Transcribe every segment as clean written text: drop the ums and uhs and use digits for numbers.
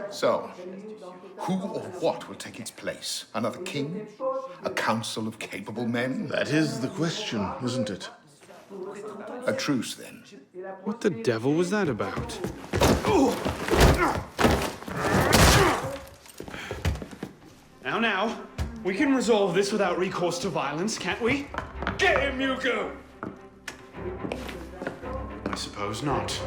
So, who or what will take its place? Another king? A council of capable men? That is the question, isn't it? A truce, then. What the devil was that about? Now, we can resolve this without recourse to violence, can't we? Get him, Yuko! I suppose not.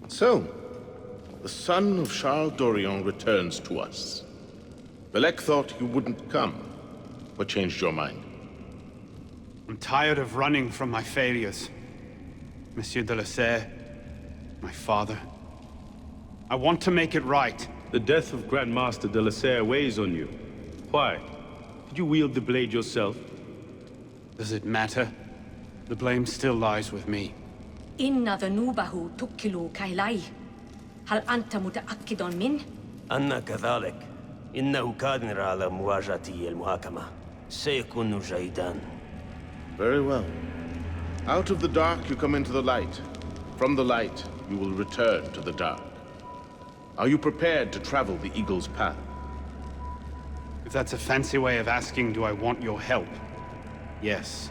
So, the son of Charles Dorion returns to us. Belek thought you wouldn't come. What changed your mind? I'm tired of running from my failures. Monsieur de la Serre, my father. I want to make it right. The death of Grandmaster de la Serre weighs on you. Why? Did you wield the blade yourself? Does it matter? The blame still lies with me. إن ذنوبه تكل كيلي. هل أنت متأكد من؟ أنا كذلك. إنه قادر على مواجهة المحاكمة. سيكون جيدا. Very well. Out of the dark you come into the light. From the light you will return to the dark. Are you prepared to travel the Eagle's path? If that's a fancy way of asking, do I want your help? Yes.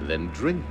Then drink.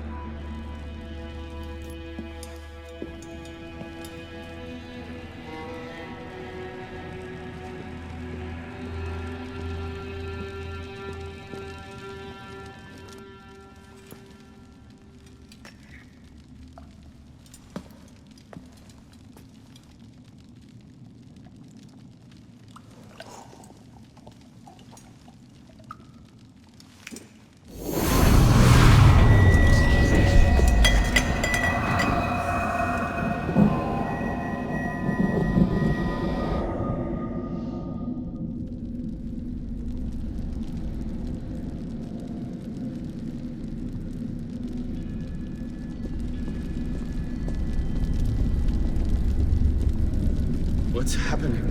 What's happening?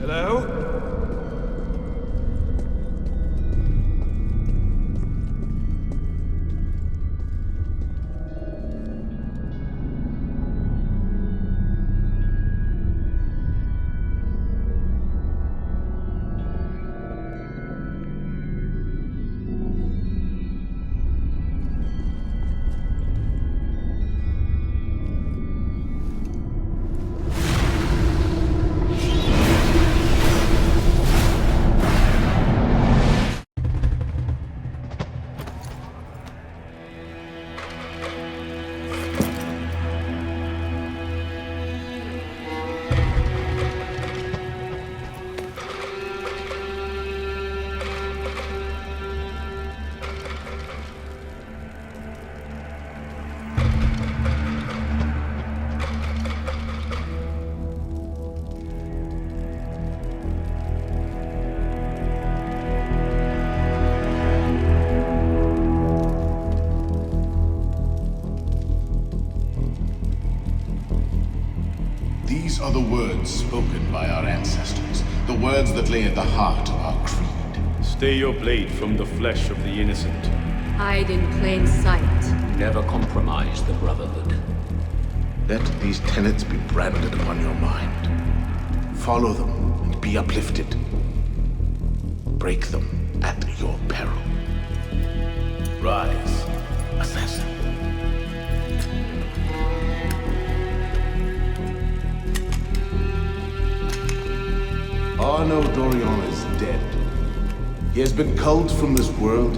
Hello? These are the words spoken by our ancestors, the words that lay at the heart of our creed. Stay your blade from the flesh of the innocent. Hide in plain sight. Never compromise the Brotherhood. Let these tenets be branded upon your mind. Follow them and be uplifted. Break them at your peril. Rise, assassin. Arno Dorion is dead. He has been culled from this world,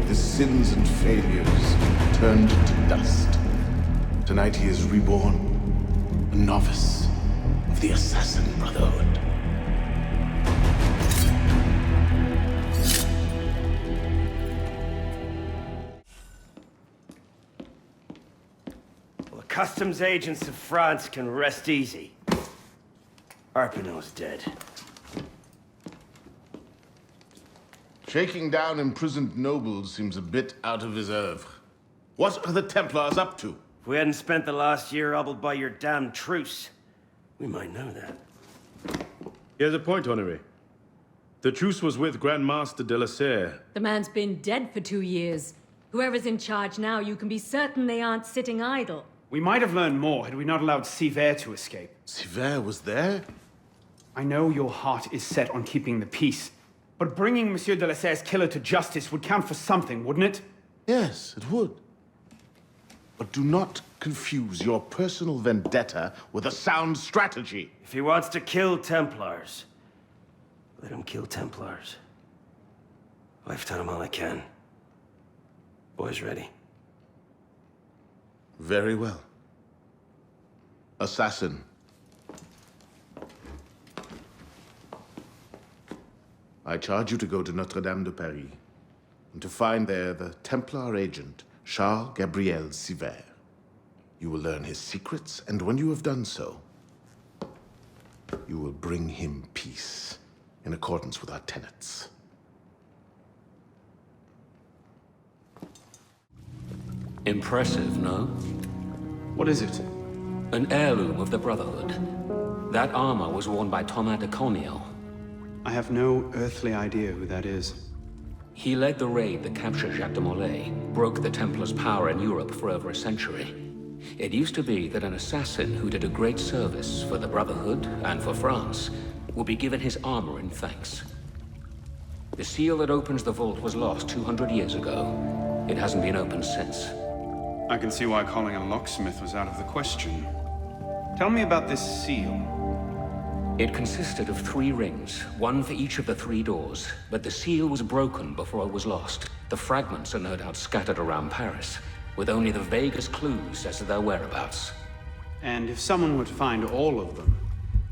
his sins and failures turned to dust. Tonight he is reborn, a novice of the Assassin Brotherhood. Well, the customs agents of France can rest easy. Arpinot's dead. Shaking down imprisoned nobles seems a bit out of his oeuvre. What are the Templars up to? If we hadn't spent the last year hobbled by your damn truce, we might know that. Here's a point, Honoré. The truce was with Grand Master de la Serre. The man's been dead for 2 years. Whoever's in charge now, you can be certain they aren't sitting idle. We might have learned more had we not allowed Sivert to escape. Sivert was there? I know your heart is set on keeping the peace, but bringing Monsieur de la Serre's killer to justice would count for something, wouldn't it? Yes, it would. But do not confuse your personal vendetta with a sound strategy. If he wants to kill Templars, let him kill Templars. I've done him all I can. Boys ready? Very well. Assassin. I charge you to go to Notre-Dame de Paris and to find there the Templar agent, Charles Gabriel Sivert. You will learn his secrets, and when you have done so, you will bring him peace in accordance with our tenets. Impressive, no? What is it? An heirloom of the Brotherhood. That armor was worn by Thomas de Corniel. I have no earthly idea who that is. He led the raid that captured Jacques de Molay, broke the Templars' power in Europe for over a century. It used to be that an assassin who did a great service for the Brotherhood and for France would be given his armor in thanks. The seal that opens the vault was lost 200 years ago. It hasn't been opened since. I can see why calling a locksmith was out of the question. Tell me about this seal. It consisted of 3 rings, one for each of the 3 doors, but the seal was broken before it was lost. The fragments are no doubt scattered around Paris, with only the vaguest clues as to their whereabouts. And if someone would find all of them,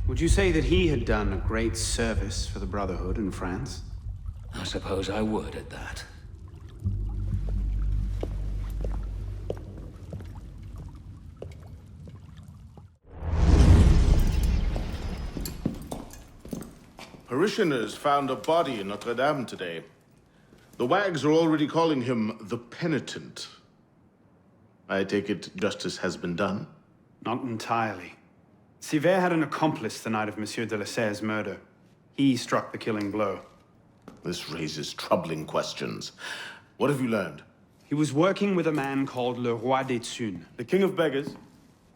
would you say that he had done a great service for the Brotherhood in France? I suppose I would at that. Parishioners found a body in Notre Dame today. The wags are already calling him the Penitent. I take it justice has been done? Not entirely. Sivert had an accomplice the night of Monsieur de la Serre's murder. He struck the killing blow. This raises troubling questions. What have you learned? He was working with a man called Le Roi des Thunes. The King of Beggars?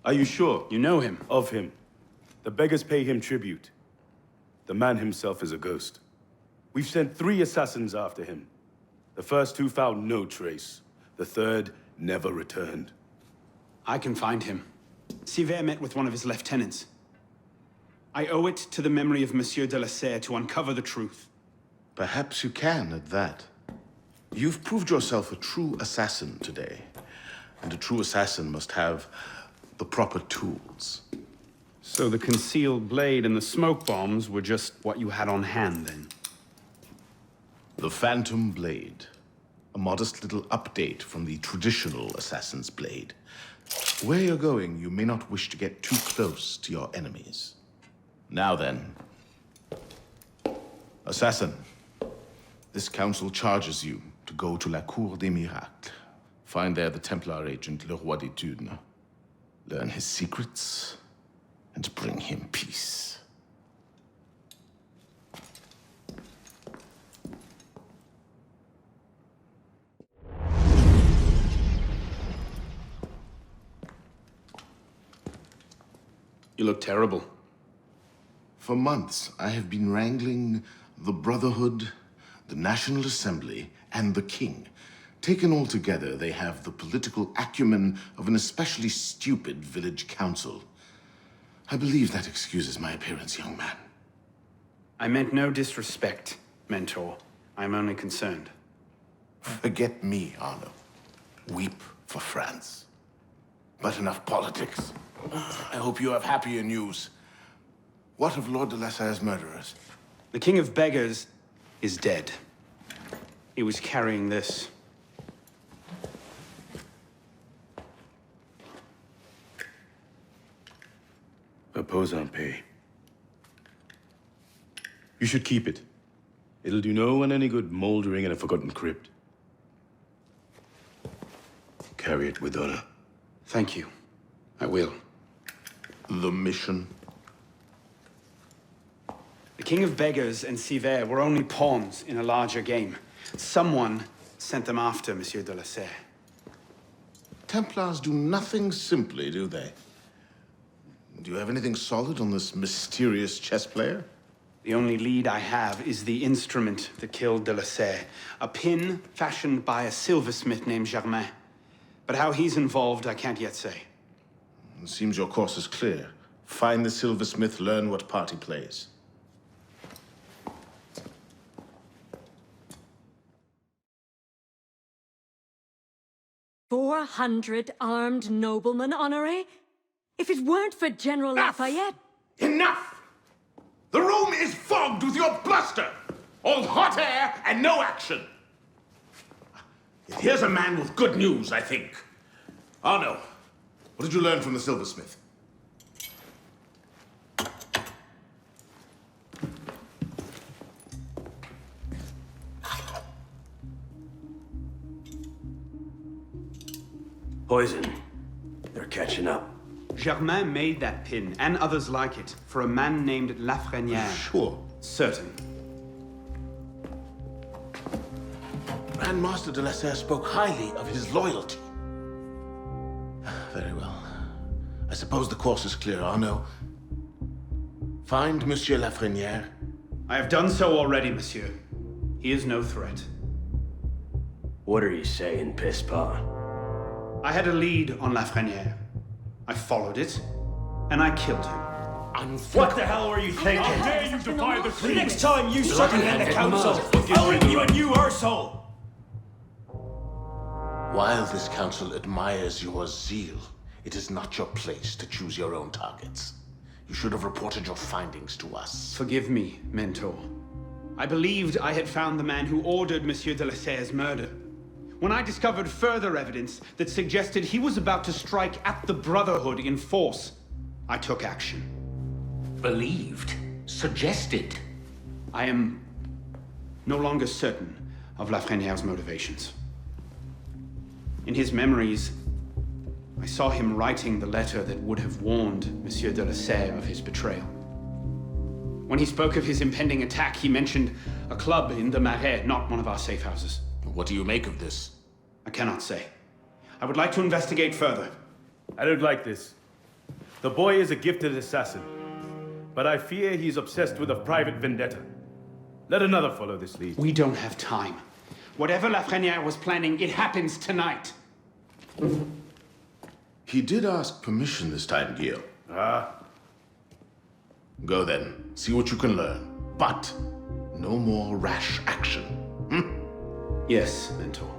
Are you sure? You know him? Of him. The beggars pay him tribute. The man himself is a ghost. We've sent 3 assassins after him. The first 2 found no trace. The third never returned. I can find him. Sivert met with one of his lieutenants. I owe it to the memory of Monsieur de la Serre to uncover the truth. Perhaps you can at that. You've proved yourself a true assassin today. And a true assassin must have the proper tools. So the concealed blade and the smoke bombs were just what you had on hand, then? The Phantom Blade. A modest little update from the traditional assassin's blade. Where you're going, you may not wish to get too close to your enemies. Now then. Assassin, this council charges you to go to La Cour des Miracles. Find there the Templar agent, Le Roi des Thunes. Learn his secrets, and bring him peace. You look terrible. For months, I have been wrangling the Brotherhood, the National Assembly, and the King. Taken all together, they have the political acumen of an especially stupid village council. I believe that excuses my appearance, young man. I meant no disrespect, Mentor. I'm only concerned. Forget me, Arno. Weep for France. But enough politics. I hope you have happier news. What of Lord de la Serre's murderers? The King of Beggars is dead. He was carrying this. Repose en paix. You should keep it. It'll do no one any good moldering in a forgotten crypt. Carry it with honor. Thank you. I will. The mission. The King of Beggars and Sivert were only pawns in a larger game. Someone sent them after Monsieur de la Serre. Templars do nothing simply, do they? Do you have anything solid on this mysterious chess player? The only lead I have is the instrument that killed de la Serre. A pin fashioned by a silversmith named Germain. But how he's involved, I can't yet say. It seems your course is clear. Find the silversmith, learn what part he plays. "400 armed noblemen, Honoré? If it weren't for General Lafayette..." Enough! The room is fogged with your bluster! All hot air and no action! Here's a man with good news, I think. Arno, What did you learn from the silversmith? Poison. They're catching up. Germain made that pin, and others like it, for a man named Lafreniere. Sure. Certain. Grandmaster de la Serre spoke highly of his loyalty. Very well. I suppose the course is clear, Arno. Find Monsieur Lafreniere. I have done so already, monsieur. He is no threat. What are you saying, Pispa? I had a lead on Lafreniere. I followed it, and I killed him. What the hell were you thinking? How dare you defy the The next time you circumvent the council, I'll give you a new arsehole! While this council admires your zeal, it is not your place to choose your own targets. You should have reported your findings to us. Forgive me, Mentor. I believed I had found the man who ordered Monsieur de la Serre's murder. When I discovered further evidence that suggested he was about to strike at the Brotherhood in force, I took action. Believed. Suggested. I am no longer certain of Lafreniere's motivations. In his memories, I saw him writing the letter that would have warned Monsieur de la Serre of his betrayal. When he spoke of his impending attack, he mentioned a club in the Marais, not one of our safe houses. What do you make of this? I cannot say. I would like to investigate further. I don't like this. The boy is a gifted assassin, but I fear he's obsessed with a private vendetta. Let another follow this lead. We don't have time. Whatever Lafreniere was planning, it happens tonight. He did ask permission this time, Guillaume. Go then. See what you can learn. But no more rash action. Yes, Mentor.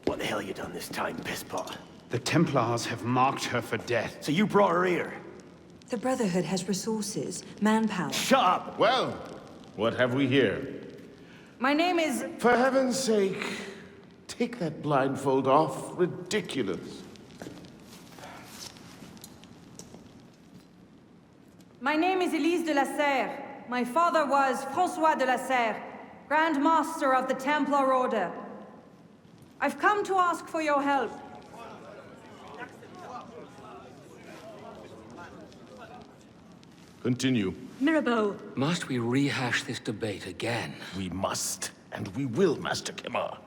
What the hell you done this time, Pisspot? The Templars have marked her for death. So you brought her here? The Brotherhood has resources, manpower. Shut up! Well, what have we here? My name is... For heaven's sake, take that blindfold off. Ridiculous. My name is Elise de la Serre. My father was François de la Serre, Grand Master of the Templar Order. I've come to ask for your help. Continue. Mirabeau, Must we rehash this debate again? We must, and we will, Master Kemar.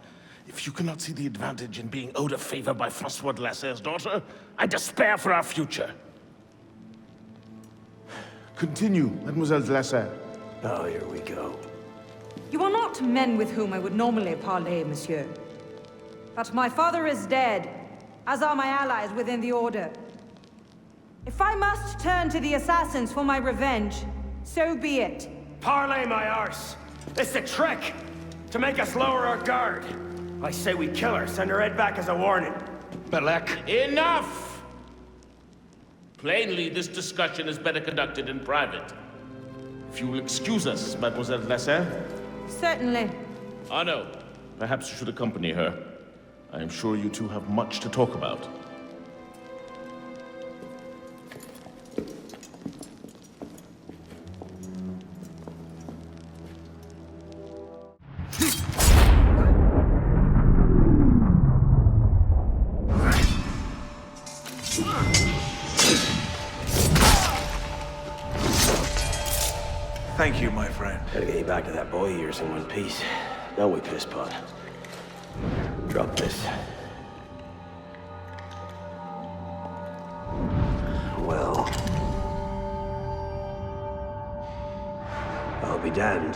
If you cannot see the advantage in being owed a favor by Francois de la Serre's daughter, I despair for our future. Continue, Mademoiselle de la Serre. Oh, here we go. You are not men with whom I would normally parley, monsieur. But my father is dead, as are my allies within the Order. If I must turn to the assassins for my revenge, so be it. Parlay my arse! It's a trick! To make us lower our guard! I say we kill her, send her head back as a warning. Belek. Enough! Plainly, this discussion is better conducted in private. If you will excuse us, Mademoiselle de la Serre. Certainly. Arno, perhaps you should accompany her. I am sure you two have much to talk about. friend. Gotta get you back to that boy of yours in one piece. Don't we, pisspot? Drop this. Well... I'll be damned.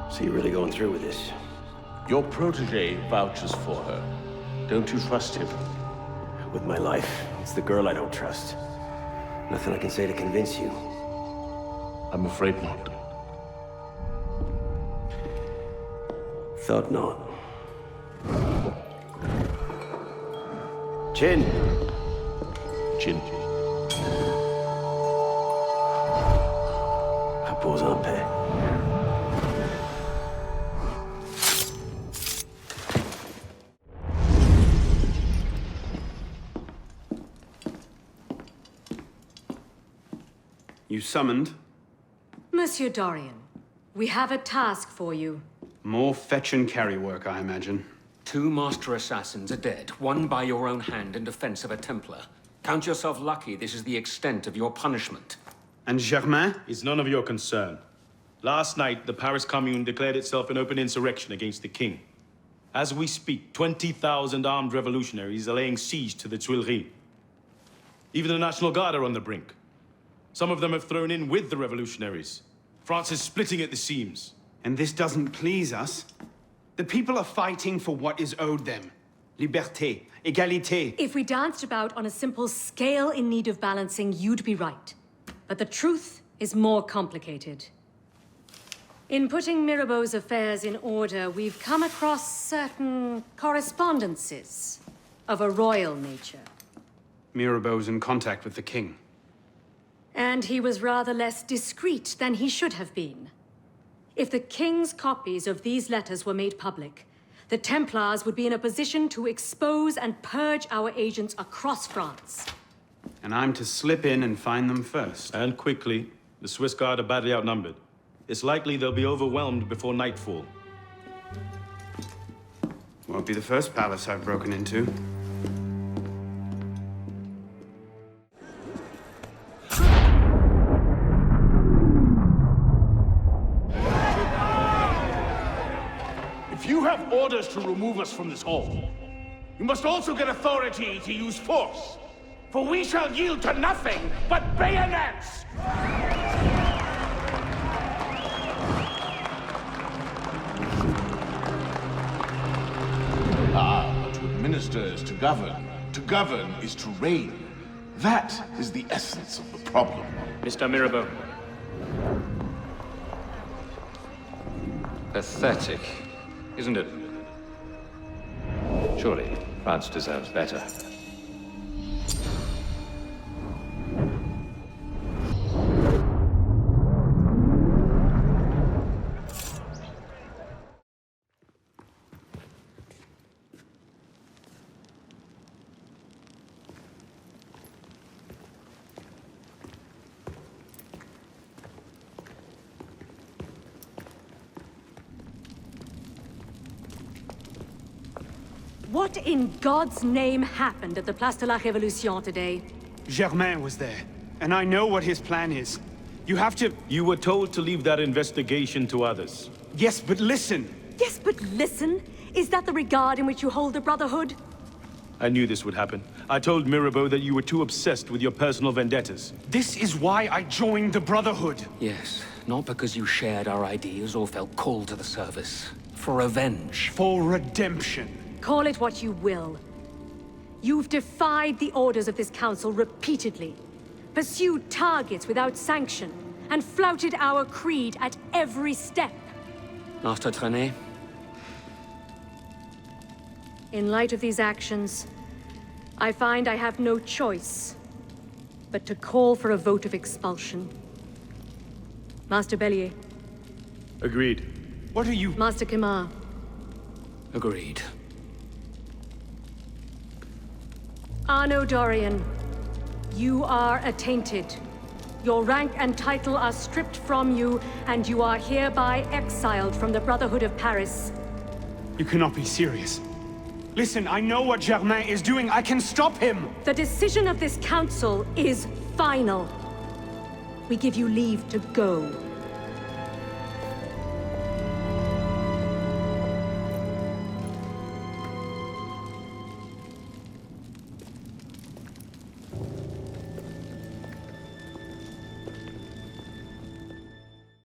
So you're really going through with this? Your protege vouches for her. Don't you trust him? With my life. It's the girl I don't trust. Nothing I can say to convince you. I'm afraid not. Thought not. Chin. Chin. Repose en paix. You summoned? Monsieur Dorian, we have a task for you. More fetch and carry work, I imagine. 2 master assassins are dead, one by your own hand in defense of a Templar. Count yourself lucky this is the extent of your punishment. And Germain? It's none of your concern. Last night, the Paris Commune declared itself an open insurrection against the king. As we speak, 20,000 armed revolutionaries are laying siege to the Tuileries. Even the National Guard are on the brink. Some of them have thrown in with the revolutionaries. France is splitting at the seams. And this doesn't please us? The people are fighting for what is owed them. Liberté, égalité. If we danced about on a simple scale in need of balancing, you'd be right. But the truth is more complicated. In putting Mirabeau's affairs in order, we've come across certain correspondences of a royal nature. Mirabeau's in contact with the king. And he was rather less discreet than he should have been. If the king's copies of these letters were made public, the Templars would be in a position to expose and purge our agents across France. And I'm to slip in and find them first. And quickly. The Swiss Guard are badly outnumbered. It's likely they'll be overwhelmed before nightfall. Won't be the first palace I've broken into. If you have orders to remove us from this hall, you must also get authority to use force. For we shall yield to nothing but bayonets! Ah, to administer is to govern. To govern is to reign. That is the essence of the problem. Mr. Mirabeau. Pathetic, isn't it? Surely, France deserves better. What in God's name happened at the Place de la Révolution today? Germain was there, and I know what his plan is. You have to... You were told to leave that investigation to others. Yes, but listen! Yes, but listen! Is that the regard in which you hold the Brotherhood? I knew this would happen. I told Mirabeau that you were too obsessed with your personal vendettas. This is why I joined the Brotherhood! Yes, not because you shared our ideas or felt called to the service. For revenge. For redemption. Call it what you will. You've defied the orders of this council repeatedly, pursued targets without sanction, and flouted our creed at every step. Master Trenet? In light of these actions, I find I have no choice but to call for a vote of expulsion. Master Bellier. Agreed. What are you... Master Quemar. Agreed. Arnaud Dorian, you are attainted. Your rank and title are stripped from you, and you are hereby exiled from the Brotherhood of Paris. You cannot be serious. Listen, I know what Germain is doing. I can stop him! The decision of this council is final. we give you leave to go.